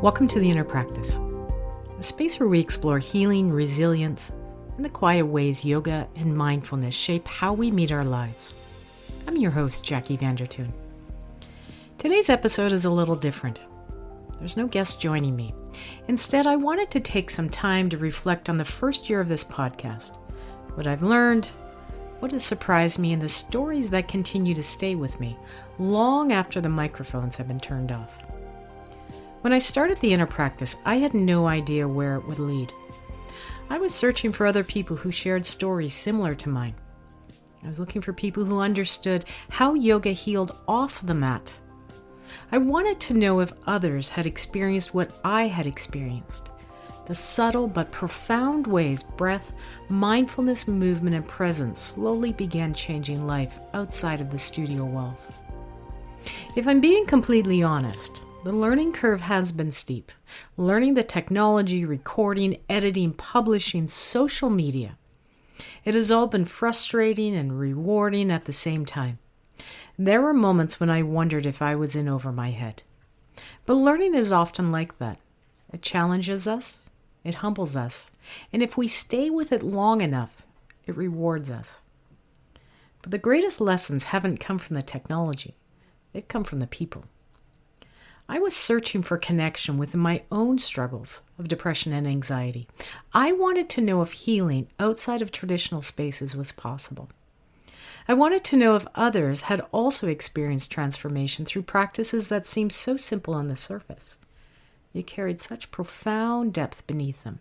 Welcome to the Inner Practice, a space where we explore healing, resilience, and the quiet ways yoga and mindfulness shape how we meet our lives. I'm your host, Jackie Vandertoon. Today's episode is a little different. There's no guest joining me. Instead, I wanted to take some time to reflect on the first year of this podcast, what I've learned, what has surprised me, and the stories that continue to stay with me long after the microphones have been turned off. When I started the Inner Practice, I had no idea where it would lead. I was searching for other people who shared stories similar to mine. I was looking for people who understood how yoga healed off the mat. I wanted to know if others had experienced what I had experienced, the subtle but profound ways breath, mindfulness, movement, and presence slowly began changing life outside of the studio walls. If I'm being completely honest, the learning curve has been steep. Learning the technology, recording, editing, publishing, social media. It has all been frustrating and rewarding at the same time. There were moments when I wondered if I was in over my head. But learning is often like that. It challenges us, it humbles us, and if we stay with it long enough, it rewards us. But the greatest lessons haven't come from the technology. They've come from the people. I was searching for connection within my own struggles of depression and anxiety. I wanted to know if healing outside of traditional spaces was possible. I wanted to know if others had also experienced transformation through practices that seemed so simple on the surface, yet carried such profound depth beneath them.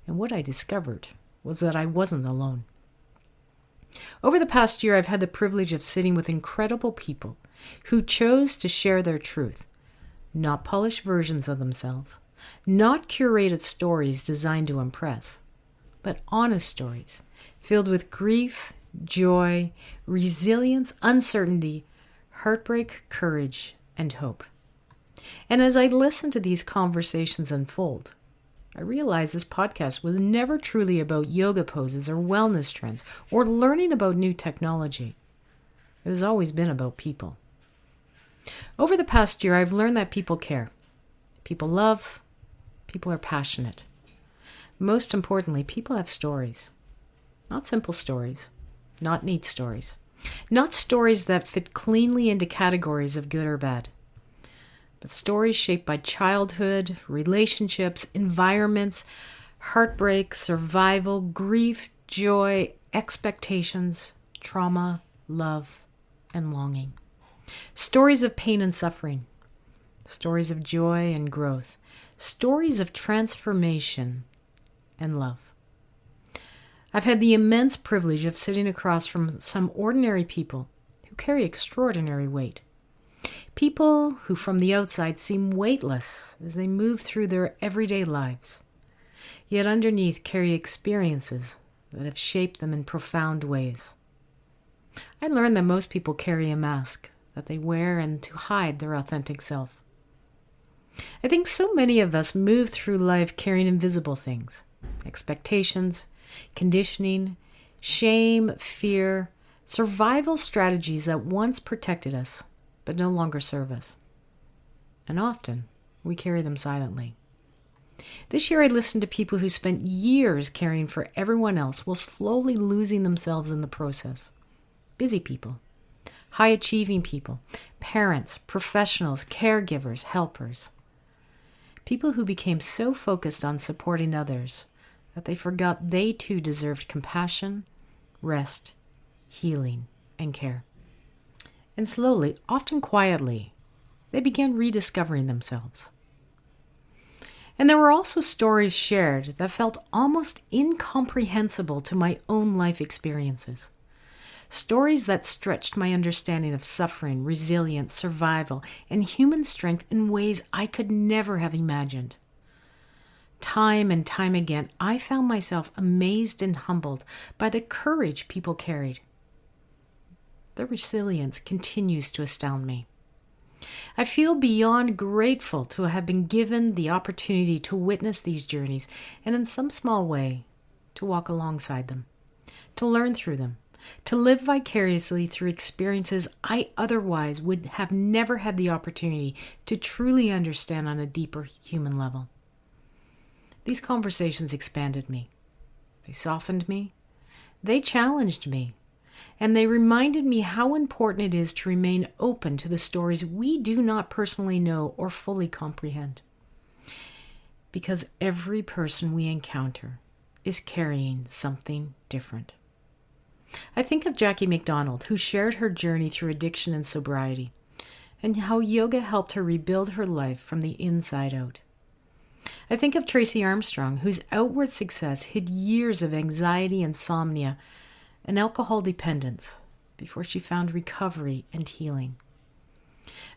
And what I discovered was that I wasn't alone. Over the past year, I've had the privilege of sitting with incredible people who chose to share their truth, not polished versions of themselves, not curated stories designed to impress, but honest stories filled with grief, joy, resilience, uncertainty, heartbreak, courage, and hope. And as I listened to these conversations unfold, I realized this podcast was never truly about yoga poses or wellness trends or learning about new technology. It has always been about people. Over the past year, I've learned that people care. People love. People are passionate. Most importantly, people have stories. Not simple stories. Not neat stories. Not stories that fit cleanly into categories of good or bad. But stories shaped by childhood, relationships, environments, heartbreak, survival, grief, joy, expectations, trauma, love, and longing. Stories of pain and suffering. Stories of joy and growth. Stories of transformation and love. I've had the immense privilege of sitting across from some ordinary people who carry extraordinary weight. People who from the outside seem weightless as they move through their everyday lives, yet underneath carry experiences that have shaped them in profound ways. I learned that most people carry a mask that they wear and to hide their authentic self. I think so many of us move through life carrying invisible things, expectations, conditioning, shame, fear, survival strategies that once protected us but no longer serve us. And often, we carry them silently. This year I listened to people who spent years caring for everyone else while slowly losing themselves in the process. Busy people, high-achieving people, parents, professionals, caregivers, helpers. People who became so focused on supporting others that they forgot they too deserved compassion, rest, healing, and care. And slowly, often quietly, they began rediscovering themselves. And there were also stories shared that felt almost incomprehensible to my own life experiences. Stories that stretched my understanding of suffering, resilience, survival, and human strength in ways I could never have imagined. Time and time again, I found myself amazed and humbled by the courage people carried. Their resilience continues to astound me. I feel beyond grateful to have been given the opportunity to witness these journeys and in some small way to walk alongside them, to learn through them, to live vicariously through experiences I otherwise would have never had the opportunity to truly understand on a deeper human level. These conversations expanded me. They softened me. They challenged me. And they reminded me how important it is to remain open to the stories we do not personally know or fully comprehend. Because every person we encounter is carrying something different. I think of Jackie McDonald, who shared her journey through addiction and sobriety, and how yoga helped her rebuild her life from the inside out. I think of Tracy Armstrong, whose outward success hid years of anxiety, insomnia, and alcohol dependence before she found recovery and healing.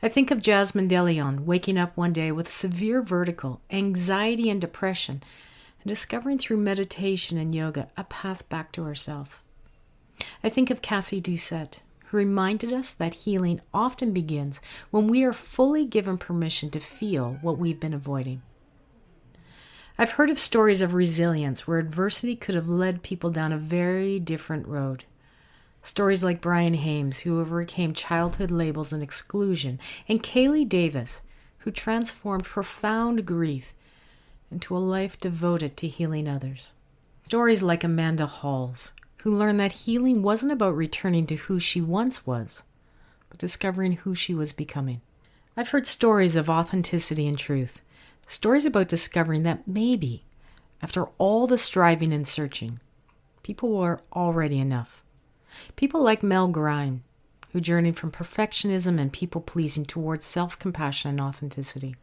I think of Jasmine DeLeon waking up one day with severe vertigo, anxiety, and depression, and discovering through meditation and yoga a path back to herself. I think of Cassie Doucette, who reminded us that healing often begins when we are fully given permission to feel what we've been avoiding. I've heard of stories of resilience where adversity could have led people down a very different road. Stories like Brian Hames, who overcame childhood labels and exclusion, and Kaylee Davis, who transformed profound grief into a life devoted to healing others. Stories like Amanda Hall's, who learned that healing wasn't about returning to who she once was, but discovering who she was becoming. I've heard stories of authenticity and truth, stories about discovering that maybe, after all the striving and searching, people were already enough. People like Mel Grime, who journeyed from perfectionism and people-pleasing towards self-compassion and authenticity.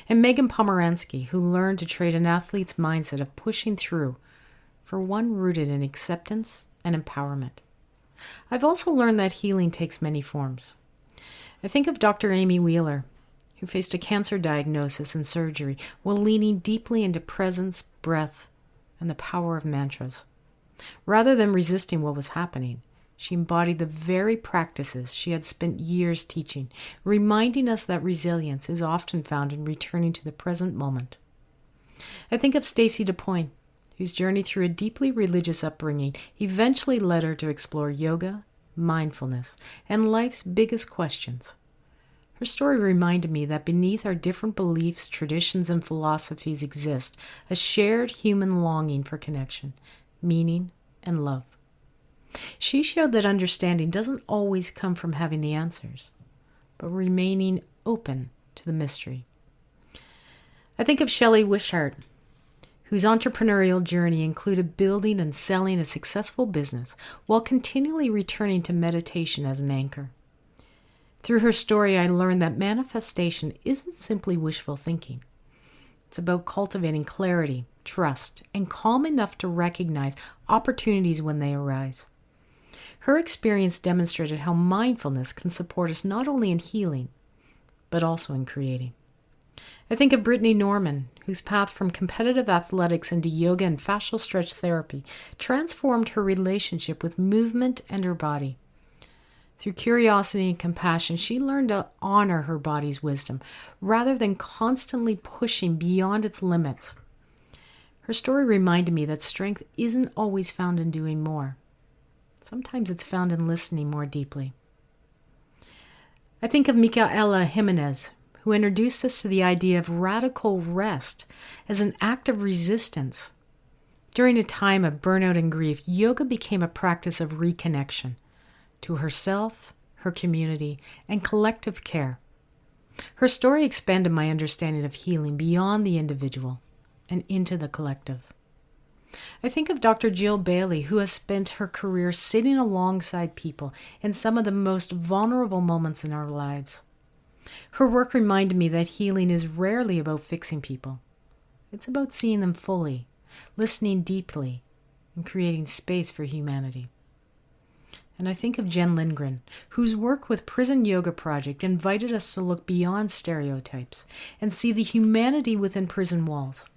And Megan Pomeranski, who learned to trade an athlete's mindset of pushing through for one rooted in acceptance and empowerment. I've also learned that healing takes many forms. I think of Dr. Amy Wheeler, who faced a cancer diagnosis and surgery while leaning deeply into presence, breath, and the power of mantras. Rather than resisting what was happening, she embodied the very practices she had spent years teaching, reminding us that resilience is often found in returning to the present moment. I think of Stacey DuPointe, whose journey through a deeply religious upbringing eventually led her to explore yoga, mindfulness, and life's biggest questions. Her story reminded me that beneath our different beliefs, traditions, and philosophies exist a shared human longing for connection, meaning, and love. She showed that understanding doesn't always come from having the answers, but remaining open to the mystery. I think of Shelley Wishart, whose entrepreneurial journey included building and selling a successful business while continually returning to meditation as an anchor. Through her story, I learned that manifestation isn't simply wishful thinking. It's about cultivating clarity, trust, and calm enough to recognize opportunities when they arise. Her experience demonstrated how mindfulness can support us not only in healing, but also in creating. I think of Brittany Norman, whose path from competitive athletics into yoga and fascial stretch therapy transformed her relationship with movement and her body. Through curiosity and compassion, she learned to honor her body's wisdom rather than constantly pushing beyond its limits. Her story reminded me that strength isn't always found in doing more. Sometimes it's found in listening more deeply. I think of Micaela Jimenez, who introduced us to the idea of radical rest as an act of resistance. During a time of burnout and grief, yoga became a practice of reconnection to herself, her community, and collective care. Her story expanded my understanding of healing beyond the individual and into the collective. I think of Dr. Jill Bailey, who has spent her career sitting alongside people in some of the most vulnerable moments in our lives. Her work reminded me that healing is rarely about fixing people. It's about seeing them fully, listening deeply, and creating space for humanity. And I think of Jen Lindgren, whose work with Prison Yoga Project invited us to look beyond stereotypes and see the humanity within prison walls.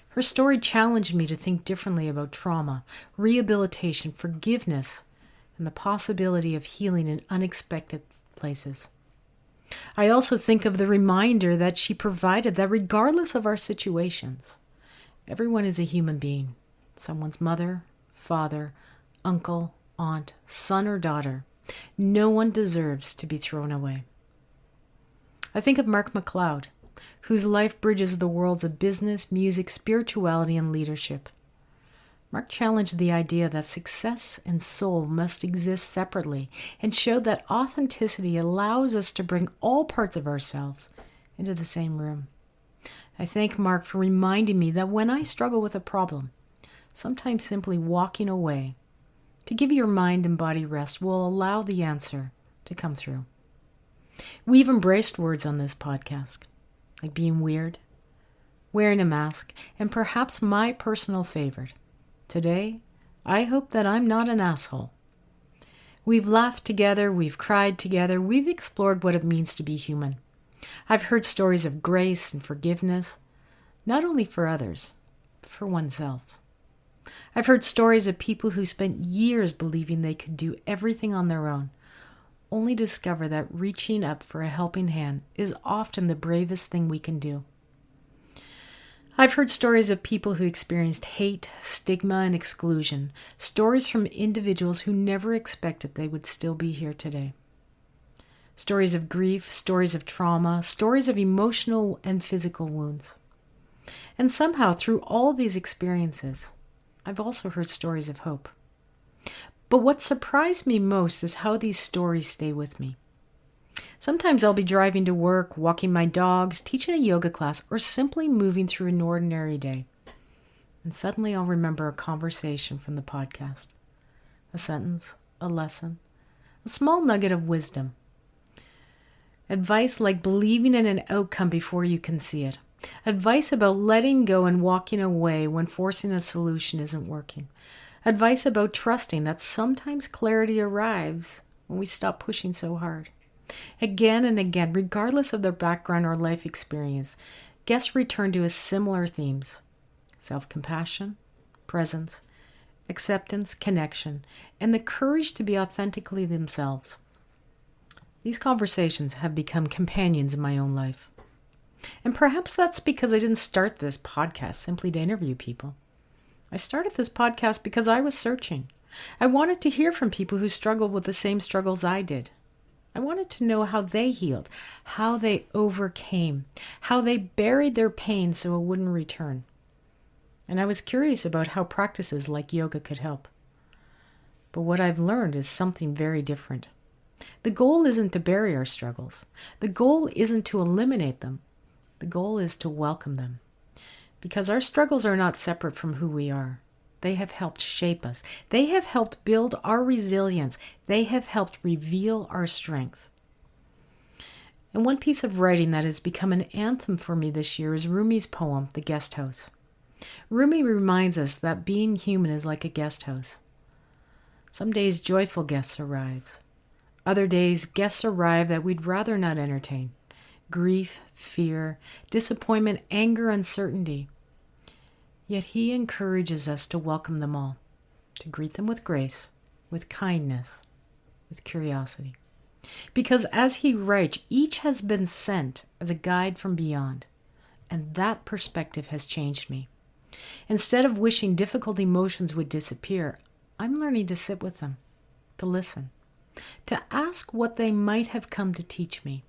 Her story challenged me to think differently about trauma, rehabilitation, forgiveness, and the possibility of healing in unexpected places. I also think of the reminder that she provided that regardless of our situations, everyone is a human being, someone's mother, father, uncle, aunt, son, or daughter, no one deserves to be thrown away. I think of Mark McLeod, whose life bridges the worlds of business, music, spirituality, and leadership. Mark challenged the idea that success and soul must exist separately and showed that authenticity allows us to bring all parts of ourselves into the same room. I thank Mark for reminding me that when I struggle with a problem, sometimes simply walking away to give your mind and body rest will allow the answer to come through. We've embraced words on this podcast, like being weird, wearing a mask, and perhaps my personal favorite. Today, I hope that I'm not an asshole. We've laughed together, we've cried together, we've explored what it means to be human. I've heard stories of grace and forgiveness, not only for others, but for oneself. I've heard stories of people who spent years believing they could do everything on their own, only to discover that reaching up for a helping hand is often the bravest thing we can do. I've heard stories of people who experienced hate, stigma, and exclusion, stories from individuals who never expected they would still be here today. Stories of grief, stories of trauma, stories of emotional and physical wounds. And somehow, through all these experiences, I've also heard stories of hope. But what surprised me most is how these stories stay with me. Sometimes I'll be driving to work, walking my dogs, teaching a yoga class, or simply moving through an ordinary day. And suddenly I'll remember a conversation from the podcast, a sentence, a lesson, a small nugget of wisdom. Advice like believing in an outcome before you can see it. Advice about letting go and walking away when forcing a solution isn't working. Advice about trusting that sometimes clarity arrives when we stop pushing so hard. Again and again, regardless of their background or life experience, guests return to similar themes: self-compassion, presence, acceptance, connection, and the courage to be authentically themselves. These conversations have become companions in my own life. And perhaps that's because I didn't start this podcast simply to interview people. I started this podcast because I was searching. I wanted to hear from people who struggled with the same struggles I did. I wanted to know how they healed, how they overcame, how they buried their pain so it wouldn't return. And I was curious about how practices like yoga could help. But what I've learned is something very different. The goal isn't to bury our struggles. The goal isn't to eliminate them. The goal is to welcome them. Because our struggles are not separate from who we are. They have helped shape us. They have helped build our resilience. They have helped reveal our strength. And one piece of writing that has become an anthem for me this year is Rumi's poem, The Guest House. Rumi reminds us that being human is like a guest house. Some days joyful guests arrive. Other days guests arrive that we'd rather not entertain. Grief, fear, disappointment, anger, uncertainty. Yet he encourages us to welcome them all, to greet them with grace, with kindness, with curiosity. Because as he writes, each has been sent as a guide from beyond, and that perspective has changed me. Instead of wishing difficult emotions would disappear, I'm learning to sit with them, to listen, to ask what they might have come to teach me.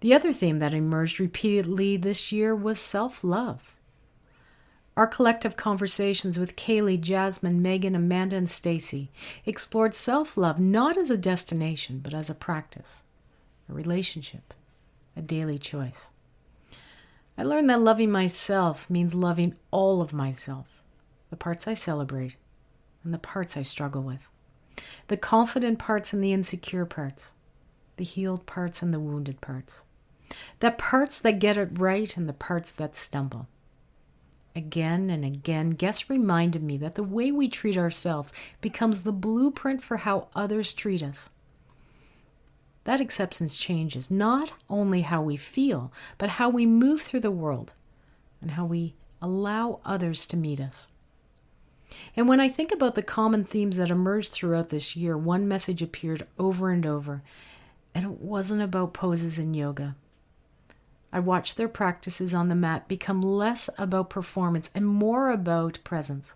The other theme that emerged repeatedly this year was self-love. Our collective conversations with Kaylee, Jasmine, Megan, Amanda, and Stacy explored self-love not as a destination, but as a practice, a relationship, a daily choice. I learned that loving myself means loving all of myself, the parts I celebrate and the parts I struggle with, the confident parts and the insecure parts, the healed parts and the wounded parts, the parts that get it right and the parts that stumble. Again and again, guests reminded me that the way we treat ourselves becomes the blueprint for how others treat us. That acceptance changes not only how we feel, but how we move through the world and how we allow others to meet us. And when I think about the common themes that emerged throughout this year, one message appeared over and over, and it wasn't about poses in yoga. I watched their practices on the mat become less about performance and more about presence.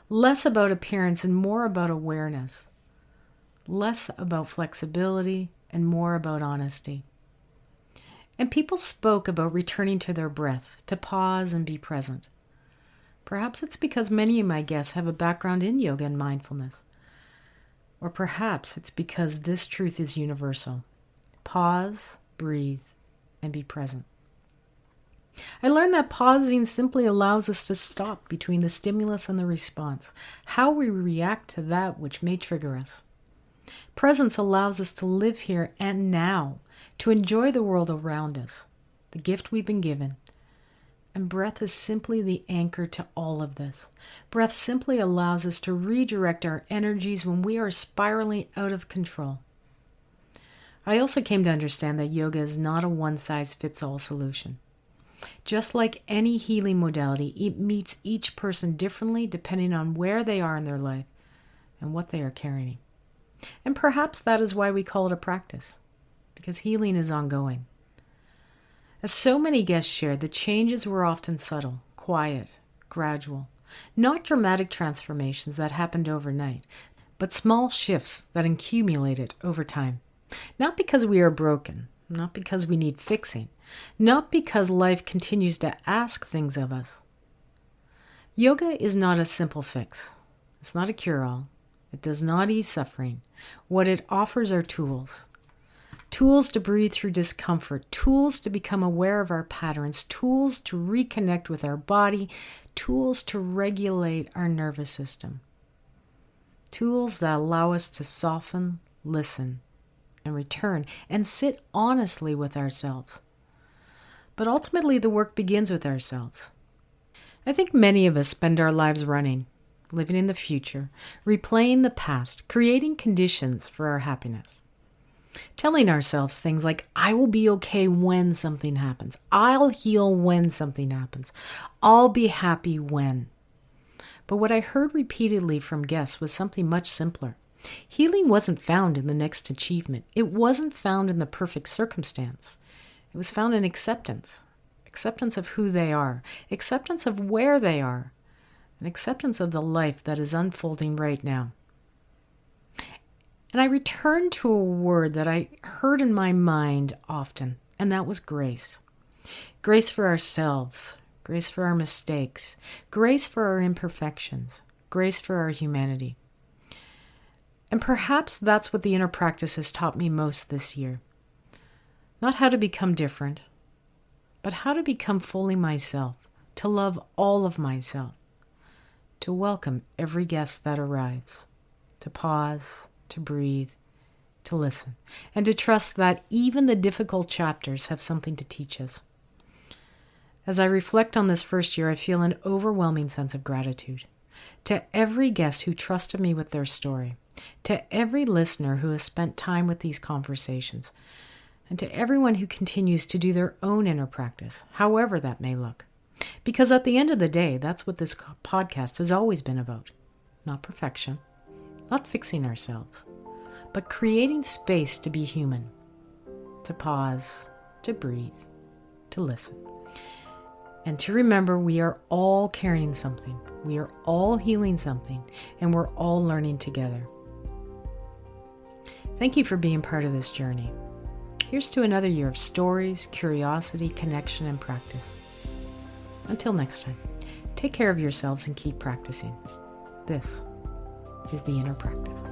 Less about appearance and more about awareness. Less about flexibility and more about honesty. And people spoke about returning to their breath, to pause and be present. Perhaps it's because many of my guests have a background in yoga and mindfulness. Or perhaps it's because this truth is universal. Pause, breathe, and be present. I learned that pausing simply allows us to stop between the stimulus and the response, how we react to that which may trigger us. Presence allows us to live here and now, to enjoy the world around us, the gift we've been given. And breath is simply the anchor to all of this. Breath simply allows us to redirect our energies when we are spiraling out of control. I also came to understand that yoga is not a one-size-fits-all solution. Just like any healing modality, it meets each person differently depending on where they are in their life and what they are carrying. And perhaps that is why we call it a practice, because healing is ongoing. As so many guests shared, the changes were often subtle, quiet, gradual, not dramatic transformations that happened overnight, but small shifts that accumulated over time. Not because we are broken, not because we need fixing, not because life continues to ask things of us. Yoga is not a simple fix. It's not a cure-all. It does not ease suffering. What it offers are tools. Tools to breathe through discomfort, tools to become aware of our patterns, tools to reconnect with our body, tools to regulate our nervous system. Tools that allow us to soften, listen, and return, and sit honestly with ourselves. But ultimately, the work begins with ourselves. I think many of us spend our lives running, living in the future, replaying the past, creating conditions for our happiness. Telling ourselves things like, I will be okay when something happens. I'll heal when something happens. I'll be happy when. But what I heard repeatedly from guests was something much simpler. Healing wasn't found in the next achievement. It wasn't found in the perfect circumstance. It was found in acceptance. Acceptance of who they are. Acceptance of where they are. And acceptance of the life that is unfolding right now. And I returned to a word that I heard in my mind often, and that was grace. Grace for ourselves, grace for our mistakes, grace for our imperfections, grace for our humanity. And perhaps that's what the inner practice has taught me most this year. Not how to become different, but how to become fully myself, to love all of myself, to welcome every guest that arrives, to pause, to breathe, to listen, and to trust that even the difficult chapters have something to teach us. As I reflect on this first year, I feel an overwhelming sense of gratitude. To every guest who trusted me with their story, to every listener who has spent time with these conversations, and to everyone who continues to do their own inner practice, however that may look. Because at the end of the day, that's what this podcast has always been about. Not perfection, not fixing ourselves, but creating space to be human, to pause, to breathe, to listen. And to remember we are all carrying something, we are all healing something, and we're all learning together. Thank you for being part of this journey. Here's to another year of stories, curiosity, connection, and practice. Until next time, take care of yourselves and keep practicing. This is the inner practice.